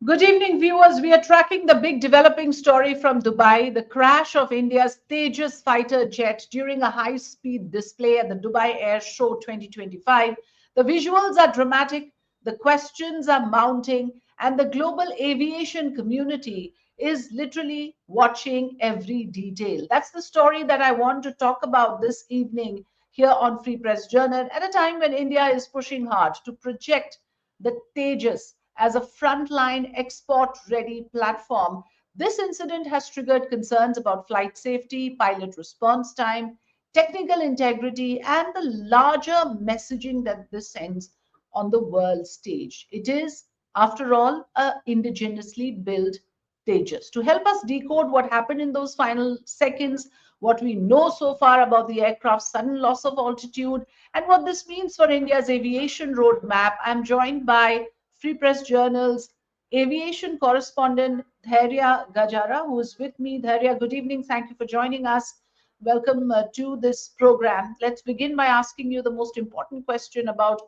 Good evening, viewers. We are tracking the big developing story from Dubai, the crash of India's Tejas fighter jet during a high speed display at the Dubai Air Show 2025. The visuals are dramatic, the questions are mounting, and the global aviation community is literally watching every detail. That's the story that I want to talk about this evening here on Free Press Journal at a time when India is pushing hard to project the Tejas as a frontline export ready platform. This incident has triggered concerns about flight safety, pilot response time, technical integrity, and the larger messaging that this sends on the world stage. It is, after all, a indigenously built Tejas. To help us decode what happened in those final seconds, what we know so far about the aircraft's sudden loss of altitude, and what this means for India's aviation roadmap, I'm joined by Free Press Journal's aviation correspondent Dhairya Gajara, who is with me. Dhairya, good evening. Thank you for joining us. Welcome to this program. Let's begin by asking you the most important question about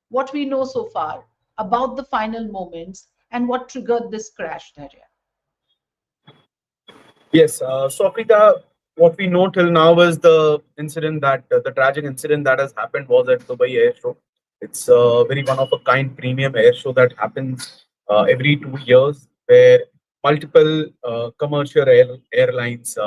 what we know so far about the final moments and what triggered this crash, Dhairya. Yes, so Afrika, what we know till now is the incident that the tragic incident that has happened was at Dubai Air Show. It's a very one of a kind premium air show that happens every 2 years, where multiple commercial airlines,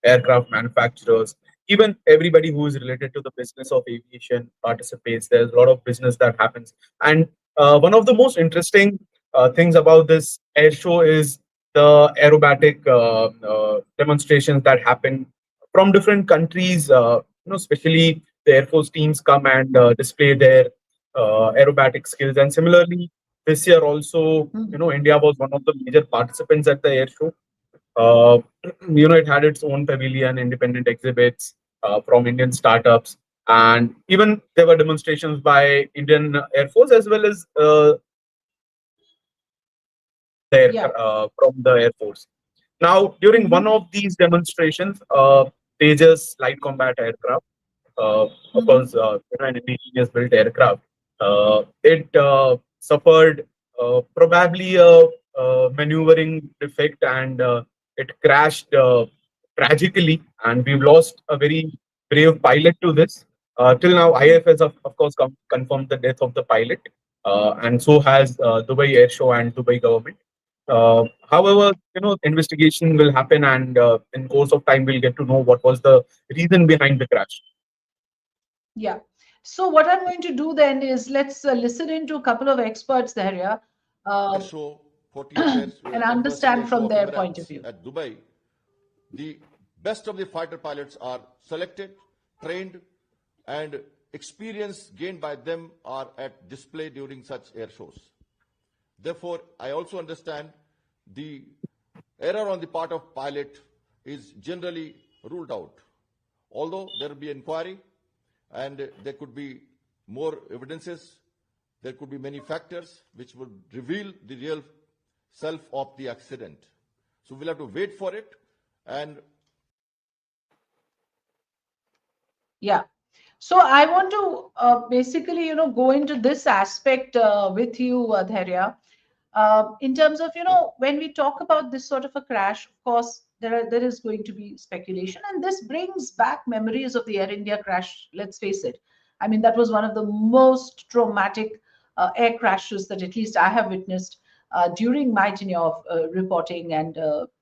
aircraft manufacturers, even everybody who is related to the business of aviation participates. There's a lot of business that happens, and one of the most interesting things about this air show is the aerobatic demonstrations that happen from different countries. Especially the Air Force teams come and display their aerobatic skills. And similarly, this year also, Mhm. India was one of the major participants at the air show. Uh, it had its own pavilion, independent exhibits from Indian startups, and even there were demonstrations by Indian Air Force as well as Yeah. from the Air Force. Now, during one Mhm. of these demonstrations, Tejas light combat aircraft, of Mhm. course, an indigenous built aircraft, it suffered probably a maneuvering defect, and it crashed tragically. And we've lost a very brave pilot to this. Till now, IFS of course confirmed the death of the pilot, and so has Dubai Air Show and Dubai government. However, investigation will happen, and in course of time, we'll get to know what was the reason behind the crash. Yeah. So what I'm going to do then is let's listen into a couple of experts there, yeah, Air uh, Show, 40th and anniversary air understand show from of their point of Emirates view. at Dubai, the best of the fighter pilots are selected, trained, and experience gained by them are at display during such air shows. Therefore, I also understand the error on the part of pilot is generally ruled out. Although there will be inquiry and there could be more evidences, there could be many factors which would reveal the real self of the accident. So we'll have to wait for it. And Yeah. So I want to basically, go into this aspect with you, Dhairya. In terms of, when we talk about this sort of a crash, of course, there is going to be speculation, and this brings back memories of the Air India crash. Let's face it. I mean, that was one of the most traumatic air crashes that at least I have witnessed during my tenure of reporting and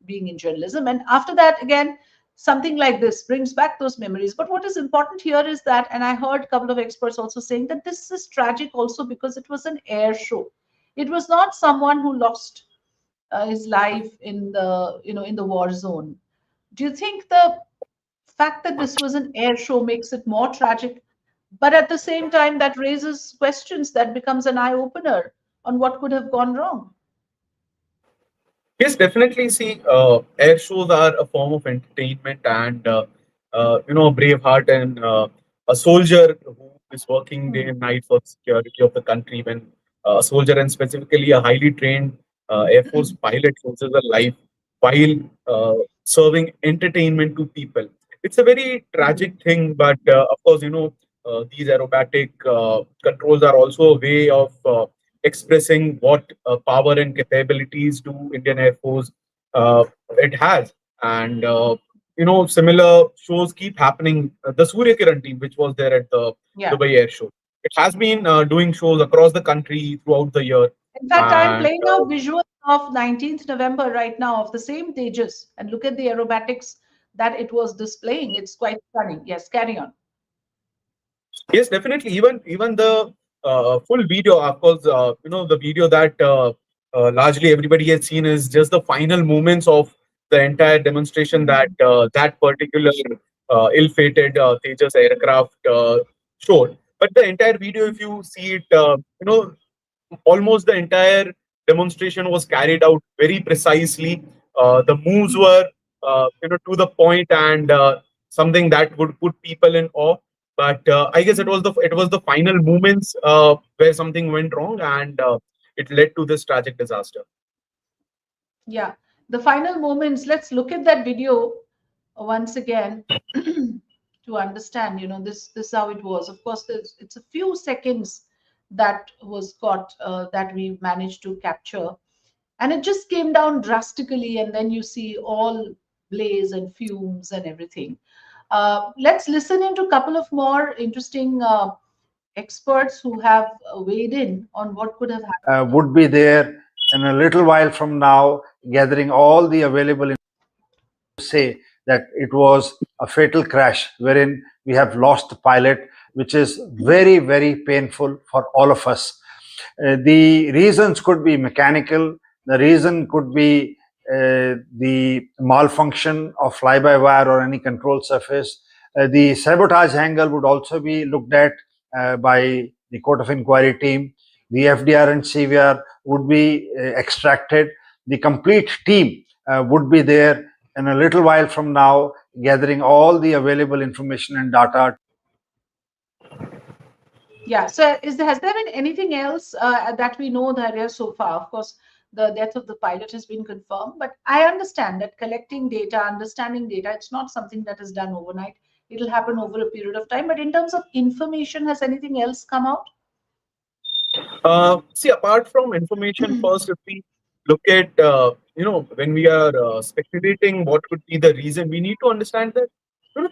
being in journalism. And after that, again, something like this brings back those memories. But what is important here is that, and I heard a couple of experts also saying that this is tragic also because it was an air show. It was not someone who lost his life in the in the war zone. Do you think the fact that this was an air show makes it more tragic, but at the same time that raises questions, that becomes an eye opener on what could have gone wrong? Yes, definitely. See, air shows are a form of entertainment, and a brave heart and a soldier who is working day Hmm. and night for the security of the country. When a soldier, and specifically a highly trained Air Force pilot, loses a life while serving entertainment to people, it's a very Hmm. tragic thing. But of course, these aerobatic controls are also a way of expressing what power and capabilities do Indian Air Force it has. And similar shows keep happening. The Surya Kiran team, which was there at the Yeah. Dubai Air Show, it has been doing shows across the country throughout the year. In fact, I'm And playing out visuals of 19th November right now of the same Tejas, and look at the aerobatics that it was displaying. It's quite stunning. Yes, carry on. yes, definitely. Even the full video, of course, the video that largely everybody has seen is just the final moments of the entire demonstration that that particular ill-fated Tejas aircraft showed. But the entire video, if you see it, almost the entire demonstration was carried out very precisely. The moves were, to the point and something that would put people in awe. But I guess it was the final moments where something went wrong and it led to this tragic disaster. Yeah, the final moments. Let's look at that video once again to understand. This how it was. Of course, it's a few seconds that was got that we managed to capture, and it just came down drastically, and then you see all blaze and fumes and everything. Let's listen into a couple of more interesting experts who have weighed in on what could have happened. would be there in a little while from now, gathering all the available say that it was a fatal crash wherein we have lost the pilot, which is very, very painful for all of us. The reasons could be mechanical, the reason could be the malfunction of fly by wire or any control surface. The sabotage angle would also be looked at by the court of inquiry team. The FDR and CVR would be extracted. The complete team would be there in a little while from now, gathering all the available information and data. Yeah. So, has there been anything else that we know the area so far? Of course, the death of the pilot has been confirmed, but I understand that collecting data, understanding data, it's not something that is done overnight. It'll happen over a period of time. But in terms of information, has anything else come out? See, apart from information, first, if we look at, when we are speculating what could be the reason, we need to understand that,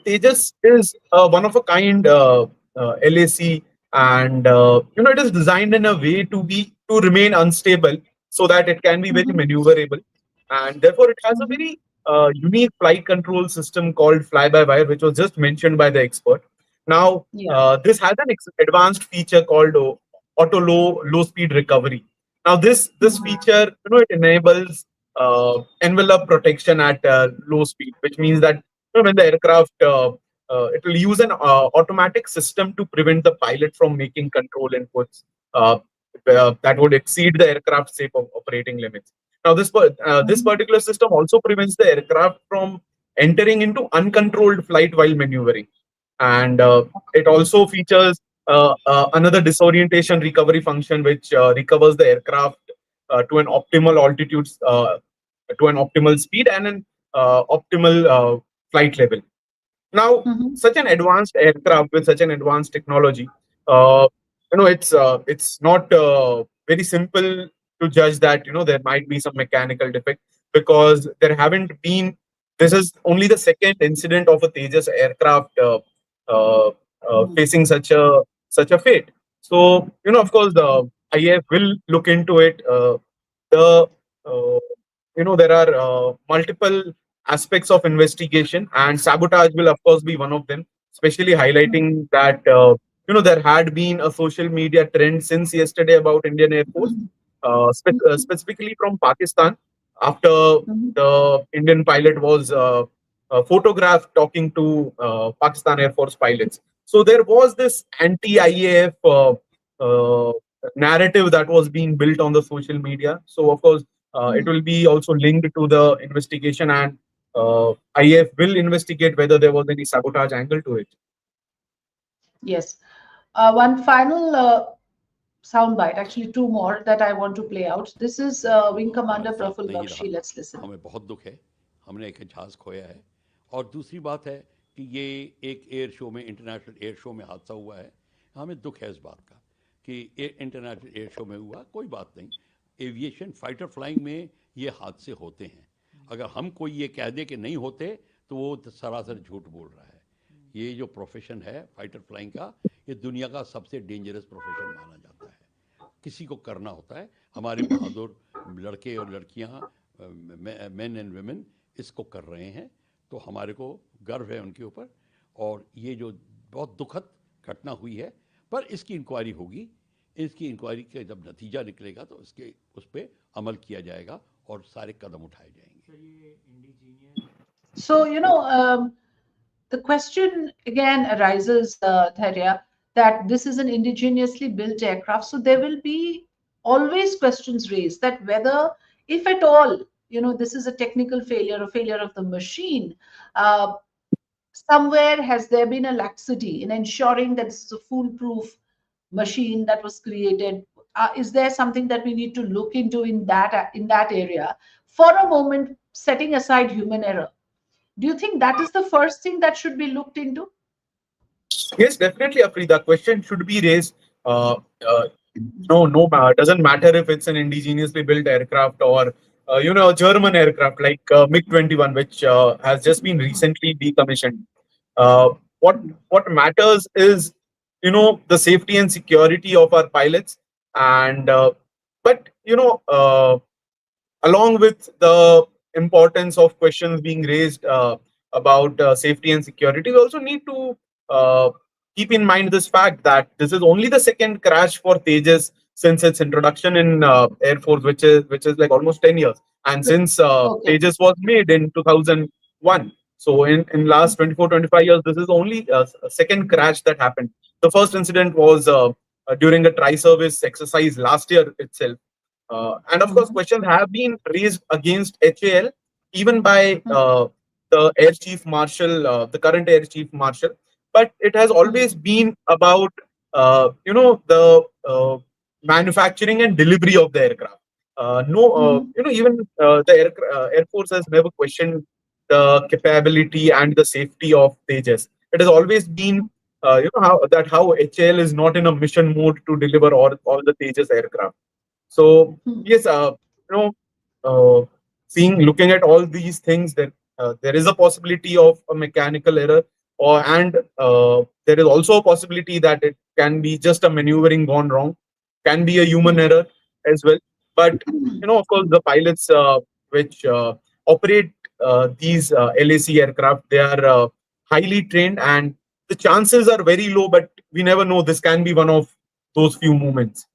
Tejas is one of a kind LAC, and, it is designed in a way to remain unstable so that it can be very Mhm. maneuverable. And therefore, it has a Mhm. very unique flight control system called fly-by-wire, which was just mentioned by the expert. Now, Yeah. this has an advanced feature called auto low speed recovery. Now this Mhm. feature, it enables envelope protection at low speed, which means that, when the aircraft it will use an automatic system to prevent the pilot from making control inputs uh, that would exceed the aircraft's safe operating limits. Now this Mhm. particular system also prevents the aircraft from entering into uncontrolled flight while maneuvering, and it also features another disorientation recovery function, which recovers the aircraft to an optimal altitude, to an optimal speed, and an optimal flight level. Now, Mhm. such an advanced aircraft with such an advanced technology, uh, it's not very simple to judge that, there might be some mechanical defect, because there haven't been. This is only the second incident of a Tejas aircraft uh, Mhm. facing such a fate. So, of course, the IAF will look into it. The uh, there are multiple aspects of investigation, and sabotage will of course be one of them, especially highlighting that, there had been a social media trend since yesterday about Indian Air Force, specifically from Pakistan, after Mhm. the Indian pilot was photographed talking to Pakistan Air Force pilots. So there was this anti-IAF narrative that was being built on the social media. So of course, it Mhm. will be also linked to the investigation, and IF will investigate whether there was any sabotage angle to it. Yes. One final soundbite, actually two more that I want to play out. This is Wing Commander साथ Praful नहीं रहा, Bakshi. Let's listen. हमें बहुत दुख है, हमने एक जहाज़ खोया है। और दूसरी बात है कि ये एक एयर शो में, इंटरनेशनल एयर शो में हादसा हुआ है, हमें दुख है इस बात का। कि इंटरनेशनल एयर शो में हुआ, कोई बात नहीं। एविएशन फाइटर फ्लाइंग में ये हादसे होते हैं। अगर हम कोई ये कह दे कि नहीं होते तो वो सरासर झूठ बोल रहा है। ये जो प्रोफेशन है फाइटर फ्लाइंग का, ये दुनिया का सबसे डेंजरस प्रोफेशन माना जाता है। किसी को करना होता है। हमारे बहादुर लड़के और लड़कियां, मेन एंड वुमेन इसको कर रहे हैं, तो हमारे को गर्व है उनके ऊपर। और ये जो बहुत दुखद घटना हुई है, पर इसकी इंक्वायरी होगी। इसकी इंक्वायरी का जब नतीजा निकलेगा तो इसके उस पर अमल किया जाएगा और सारे कदम उठाए जाएंगे। So, the question again arises, Tharya, that this is an indigenously built aircraft. So there will be always questions raised that whether, if at all, this is a technical failure, a failure of the machine, uh, somewhere has there been a laxity in ensuring that this is a foolproof machine that was created? Is there something that we need to look into in that area? For a moment, setting aside human error, do you think that is the first thing that should be looked into? Yes, definitely, Afri. The question should be raised. Uh, uh, no, doesn't matter if it's an indigenously built aircraft or a German aircraft like MiG-21, which has just been recently decommissioned. Uh, what what matters is the safety and security of our pilots, and but along with the importance of questions being raised about safety and security, we also need to uh, keep in mind this fact that this is only the second crash for Tejas since its introduction in Air Force, which is like almost 10 years, and since Okay. Tejas was made in 2001. So in last 24-25 years, this is only a second crash that happened. The first incident was during a tri-service exercise last year itself, and of course, Mhm. questions have been raised against HAL, even by Mhm. the Air Chief Marshal, the current Air Chief Marshal. But it has always been about, the manufacturing and delivery of the aircraft. No, Mhm. even the Air Force has never questioned the capability and the safety of Tejas. It has always been, how HAL is not in a mission mode to deliver all the Tejas aircraft. So Mhm. yes, you know, looking at all these things, that there is a possibility of a mechanical error, and there is also a possibility that it can be just a maneuvering gone wrong, can be a human Mhm. error as well. But of course, the pilots which operate these LAC aircraft, they are highly trained, and the chances are very low. But we never know. This can be one of those few moments.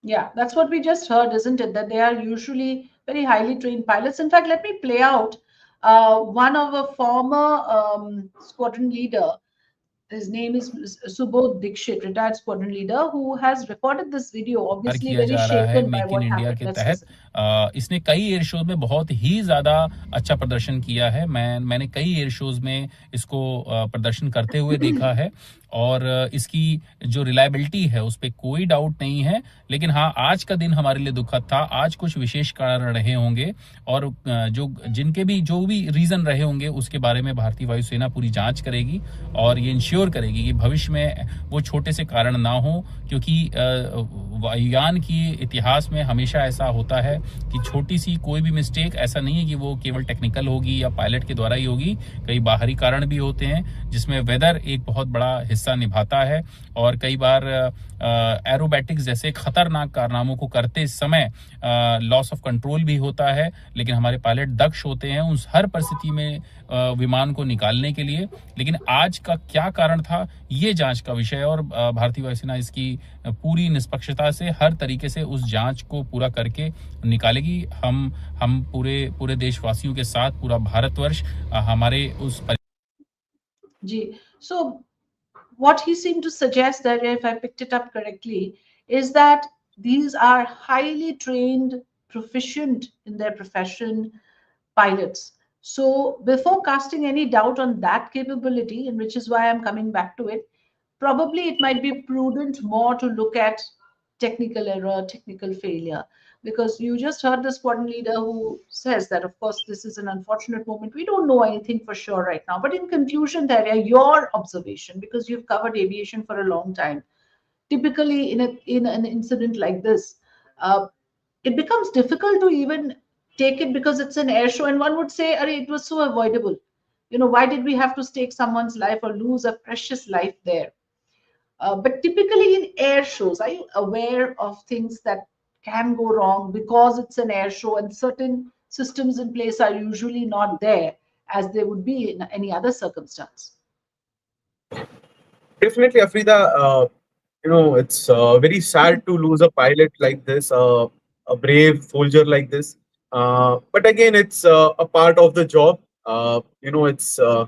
Yeah, that's what we just heard, isn't it? That they are usually very highly trained pilots. In fact, let me play out one of a former squadron leader. His name is Subodh Dixit, retired squadron leader, who has recorded this video, obviously किया very जा रहा है shaken by make in what India happened. के Let's तहत। listen. इसने कई air shows में बहुत ही ज़्यादा अच्छा प्रदर्शन किया है। मैंने कई एयर शोज में इसको प्रदर्शन करते हुए देखा है, और इसकी जो रिलायबिलिटी है उस पर कोई डाउट नहीं है। लेकिन हाँ, आज का दिन हमारे लिए दुखद था। आज कुछ विशेष कारण रहे होंगे, और जो भी रीज़न रहे होंगे उसके बारे में भारतीय वायुसेना पूरी जांच करेगी और ये इंश्योर करेगी कि भविष्य में वो छोटे से कारण ना हो, क्योंकि वायुयान की इतिहास में हमेशा ऐसा होता है कि छोटी सी कोई भी मिस्टेक, ऐसा नहीं है कि वो केवल टेक्निकल होगी या पायलट के द्वारा ही होगी। कई बाहरी कारण भी होते हैं जिसमें वेदर एक बहुत बड़ा हिस्सा निभाता है, और कई बार एरोबैटिक्स जैसे खतरनाक कारनामों को करते समय लॉस ऑफ कंट्रोल भी होता है। लेकिन हमारे पायलट दक्ष होते हैं उस हर परिस्थिति में विमान को निकालने के लिए। लेकिन आज का क्या कारण था, ये जांच का विषय है, और भारतीय वायुसेना इसकी पूरी निष्पक्षता से हर तरीके से उस जांच को पूरा करके निकालेगी। हम पूरे देशवासियों के साथ, पूरा भारतवर्ष हमारे उस Ji. So, what he seemed to suggest, that if I picked it up correctly, is that these are highly trained, proficient in their profession pilots. So, before casting any doubt on that capability, and which is why I'm coming back to it, probably it might be prudent more to look at technical error, technical failure, because you just heard the squadron leader who says that, of course, this is an unfortunate moment. We don't know anything for sure right now. But in conclusion, Darya, your observation, because you've covered aviation for a long time, typically in an incident like this, uh, it becomes difficult to even take it because it's an air show, and one would say, "Arey, it was so avoidable. Why did we have to stake someone's life or lose a precious life there?" But typically in air shows, are you aware of things that can go wrong because it's an air show and certain systems in place are usually not there as they would be in any other circumstance? Definitely, Afrida. It's very sad to lose a pilot like this, a brave soldier like this. But again, it's a part of the job. It's uh,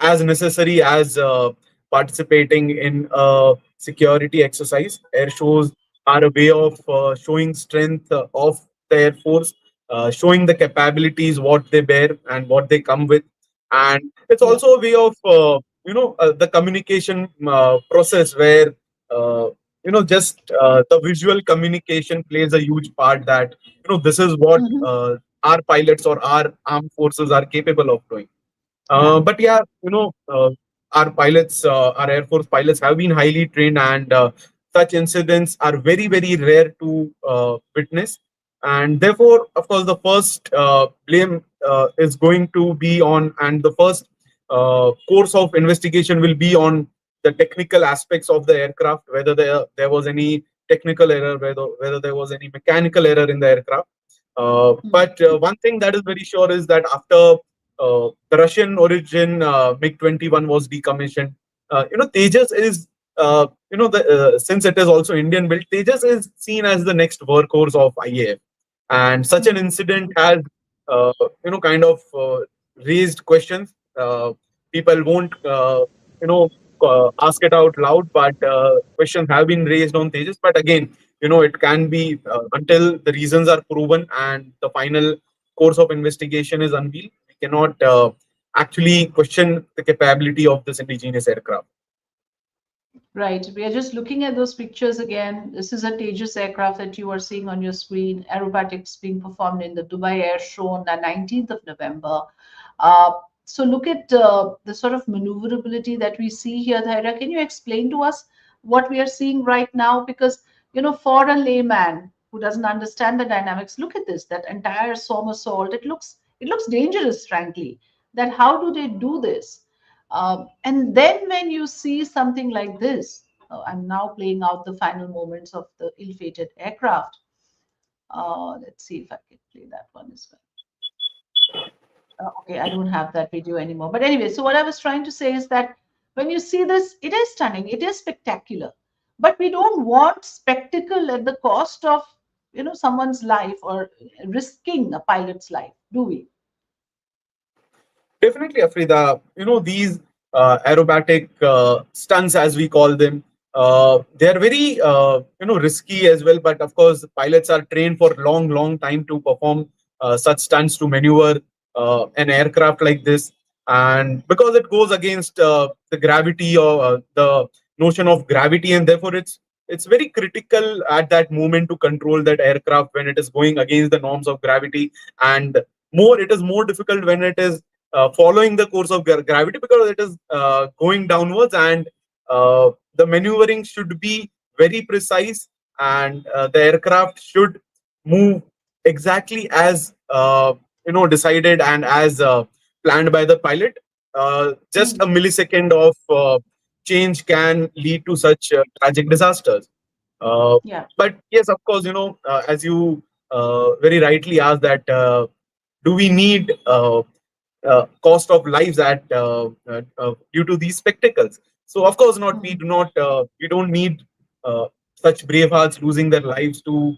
as necessary as participating in a security exercise. Air shows are a way of showing strength of the Air Force, showing the capabilities, what they bear, and what they come with. And it's Yeah. also a way of, the communication process where, just the visual communication plays a huge part that, this is what Mhm. our pilots or our armed forces are capable of doing. Yeah. But yeah, our pilots, our Air Force pilots have been highly trained, and such incidents are very, very rare to witness. And therefore, of course, the first blame is going to be on, and the first course of investigation will be on the technical aspects of the aircraft, whether there was any technical error, whether there was any mechanical error in the aircraft. Mm. But one thing that is very sure is that after the Russian origin MiG-21 was decommissioned. Tejas is, since it is also Indian built, Tejas is seen as the next workhorse of IAF. And such an Mm. incident has, kind of raised questions. People won't, ask it out loud, but questions have been raised on Tejas. But again, it can be until the reasons are proven and the final course of investigation is unveiled, we cannot actually question the capability of this indigenous aircraft. Right. We are just looking at those pictures again. This is a Tejas aircraft that you are seeing on your screen. Aerobatics being performed in the Dubai Air Show on the 19th of November. Uh, so look at the sort of maneuverability that we see here, Thaira. Can you explain to us what we are seeing right now? Because, for a layman who doesn't understand the dynamics, look at this, that entire somersault. It looks dangerous, frankly. That how do they do this? And then when you see something like this, I'm now playing out the final moments of the ill-fated aircraft. Let's see if I can play that one as well. Okay, I don't have that video anymore. But anyway, so what I was trying to say is that when you see this, it is stunning, it is spectacular. But we don't want spectacle at the cost of, someone's life or risking a pilot's life, do we? Definitely, Afrida. These aerobatic stunts, as we call them, they are very, risky as well. But of course, pilots are trained for long, long time to perform such stunts to maneuver an aircraft like this. And because it goes against the gravity or the notion of gravity, and therefore it's very critical at that moment to control that aircraft when it is going against the norms of gravity. And it is more difficult when it is following the course of gravity, because it is going downwards, and the maneuvering should be very precise, and the aircraft should move exactly as decided and as planned by the pilot. Just Hmm. a millisecond of change can lead to such tragic disasters. uh, Yeah. but yes, of course, as you very rightly asked, that do we need cost of lives at due to these spectacles? So of course not. We Hmm. do not. We don't need uh, such brave hearts losing their lives to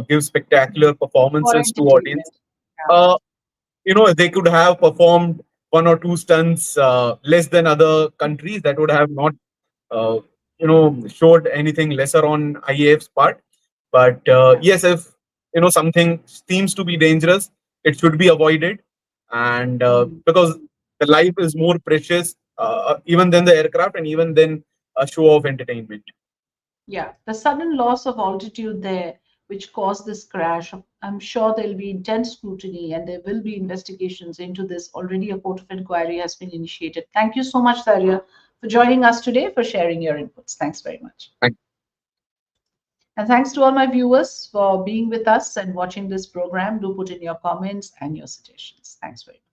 give spectacular For performances to audience. entertainment. Yeah. Uh, they could have performed one or two stunts less than other countries that would have not uh, showed anything lesser on IAF's part. But Yeah. yes, if something seems to be dangerous, it should be avoided, and Hmm. because the life is more precious, even than the aircraft, and even than a show of entertainment. Yeah, the sudden loss of altitude there, which caused this crash, I'm sure there'll be intense scrutiny and there will be investigations into this. Already a court of inquiry has been initiated. Thank you so much, Tharia, for joining us today, for sharing your inputs. Thanks very much. Thank you. And thanks to all my viewers for being with us and watching this program. Do put in your comments and your suggestions. Thanks very much.